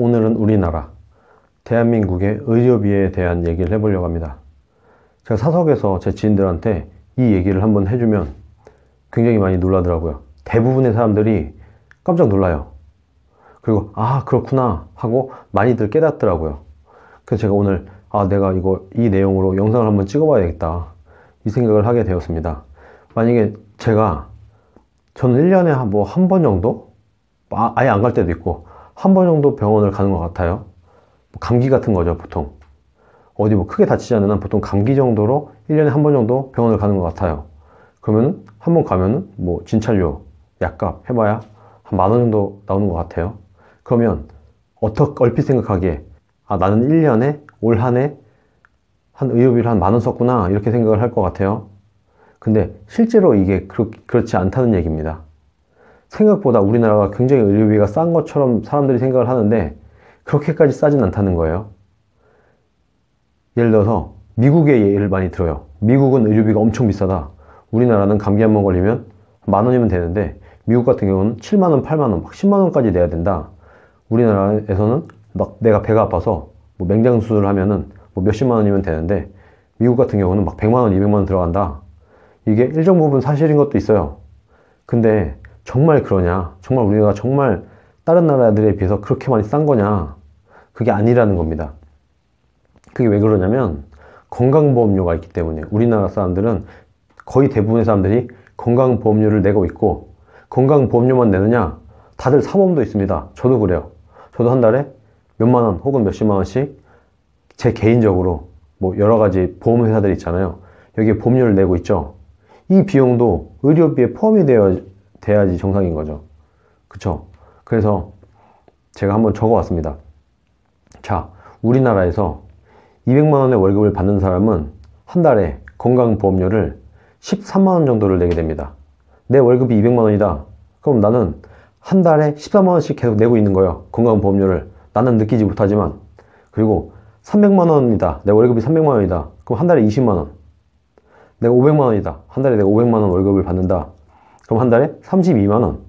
오늘은 우리나라, 대한민국의 의료비에 대한 얘기를 해보려고 합니다. 제가 사석에서 제 지인들한테 이 얘기를 한번 해주면 굉장히 많이 놀라더라고요. 대부분의 사람들이 깜짝 놀라요. 그리고 아 그렇구나 하고 많이들 깨닫더라고요. 그래서 제가 오늘 내가 이 내용으로 영상을 한번 찍어봐야 겠다 이 생각을 하게 되었습니다. 만약에 저는 1년에 한 번 정도? 아예 안 갈 때도 있고 한 번 정도 병원을 가는 것 같아요. 감기 같은 거죠, 보통. 어디 크게 다치지 않는 한 보통 감기 정도로 1년에 한 번 정도 병원을 가는 것 같아요. 그러면 한 번 가면은 진찰료, 약값 해봐야 한 10,000원 정도 나오는 것 같아요. 그러면 얼핏 생각하기에 나는 1년에 올 한 해 한 의료비를 한 10,000원 썼구나 이렇게 생각을 할 것 같아요. 근데 실제로 이게 그렇지 않다는 얘기입니다. 생각보다 우리나라가 굉장히 의료비가 싼 것처럼 사람들이 생각을 하는데 그렇게까지 싸진 않다는 거예요. 예를 들어서 미국의 예를 많이 들어요. 미국은 의료비가 엄청 비싸다. 우리나라는 감기 한 번 걸리면 10,000원이면 되는데 미국 같은 경우는 70,000원, 80,000원, 100,000원까지 내야 된다. 우리나라에서는 내가 배가 아파서 맹장 수술을 하면은 몇십만 원이면 되는데 미국 같은 경우는 100,000원, 200,000원 들어간다. 이게 일정 부분 사실인 것도 있어요. 근데 정말 그러냐? 정말 우리가 정말 다른 나라들에 비해서 그렇게 많이 싼 거냐? 그게 아니라는 겁니다. 그게 왜 그러냐면 건강보험료가 있기 때문에 우리나라 사람들은 거의 대부분의 사람들이 건강보험료를 내고 있고 건강보험료만 내느냐? 다들 사보험도 있습니다. 저도 그래요. 저도 한 달에 몇만 원 혹은 몇십만 원씩 제 개인적으로 여러 가지 보험회사들 있잖아요. 여기에 보험료를 내고 있죠. 이 비용도 의료비에 포함이 돼야지 정상인 거죠. 그쵸? 그래서 제가 한번 적어왔습니다. 자, 우리나라에서 200만 원의 월급을 받는 사람은 한 달에 건강보험료를 13만 원 정도를 내게 됩니다. 내 월급이 200만 원이다. 그럼 나는 한 달에 13만 원씩 계속 내고 있는 거예요. 건강보험료를. 나는 느끼지 못하지만. 그리고 300만 원이다. 내 월급이 300만 원이다. 그럼 한 달에 20만 원. 내가 500만 원이다. 한 달에 내가 500만 원 월급을 받는다. 그럼 한 달에 32만 원.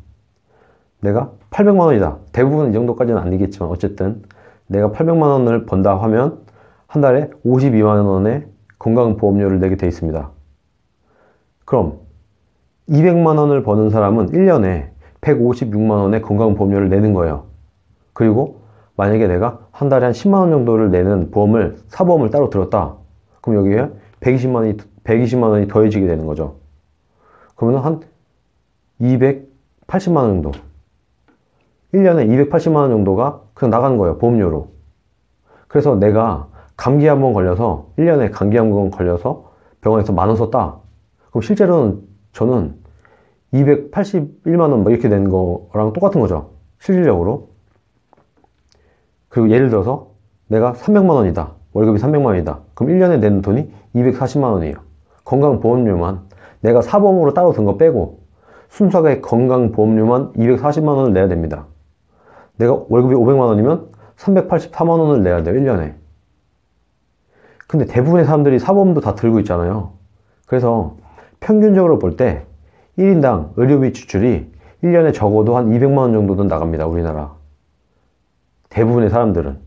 내가 800만 원이다. 대부분 이 정도까지는 아니겠지만 어쨌든 내가 800만 원을 번다 하면 한 달에 52만 원의 건강보험료를 내게 돼 있습니다. 그럼 200만 원을 버는 사람은 1년에 156만 원의 건강보험료를 내는 거예요. 그리고 만약에 내가 한 달에 한 10만 원 정도를 내는 사보험을 따로 들었다. 그럼 여기에 120만 원이 더해지게 되는 거죠. 그러면 한 280만 원 정도. 1년에 280만 원 정도가 그냥 나가는 거예요. 보험료로. 그래서 내가 감기 한 번 걸려서 1년에 감기 한 번 걸려서 병원에서 10,000원 썼다. 그럼 실제로는 저는 281만 원 이렇게 된 거랑 똑같은 거죠. 실질적으로. 그리고 예를 들어서 내가 300만 원이다. 월급이 300만 원이다. 그럼 1년에 내는 돈이 240만 원이에요. 건강보험료만 내가 사보험으로 따로 든 거 빼고 순수하게 건강보험료만 240만 원을 내야 됩니다. 내가 월급이 500만 원이면 384만 원을 내야 돼요. 1년에. 근데 대부분의 사람들이 사보험도 다 들고 있잖아요. 그래서 평균적으로 볼 때 1인당 의료비 지출이 1년에 적어도 한 200만 원 정도는 나갑니다. 우리나라. 대부분의 사람들은.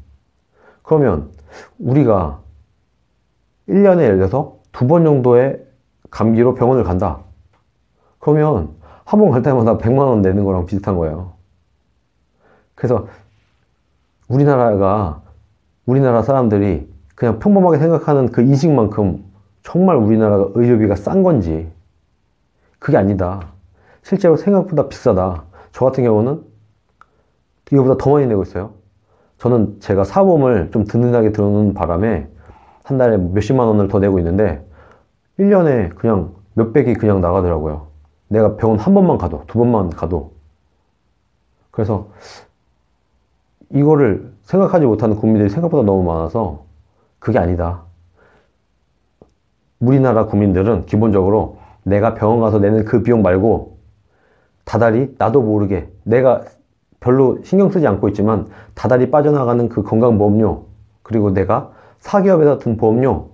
그러면 우리가 1년에 예를 들어서 2번 정도의 감기로 병원을 간다. 그러면 한 번 갈 때마다 100만 원 내는 거랑 비슷한 거예요. 그래서 우리나라 사람들이 그냥 평범하게 생각하는 그 인식만큼 정말 우리나라가 의료비가 싼 건지 그게 아니다. 실제로 생각보다 비싸다. 저 같은 경우는 이거보다 더 많이 내고 있어요. 저는 제가 사보험을 좀 든든하게 들어놓는 바람에 한 달에 몇십만 원을 더 내고 있는데 1년에 그냥 몇백이 그냥 나가더라고요. 내가 병원 한 번만 가도, 2번만 가도. 그래서 이거를 생각하지 못하는 국민들이 생각보다 너무 많아서 그게 아니다. 우리나라 국민들은 기본적으로 내가 병원 가서 내는 그 비용 말고 다달이 나도 모르게 내가 별로 신경 쓰지 않고 있지만 다달이 빠져나가는 그 건강보험료 그리고 내가 사기업에다 든 보험료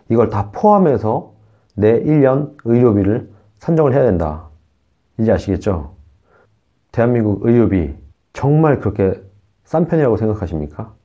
이걸 다 포함해서 내 1년 의료비를 산정을 해야 된다. 이제 아시겠죠? 대한민국 의료비 정말 그렇게 싼 편이라고 생각하십니까?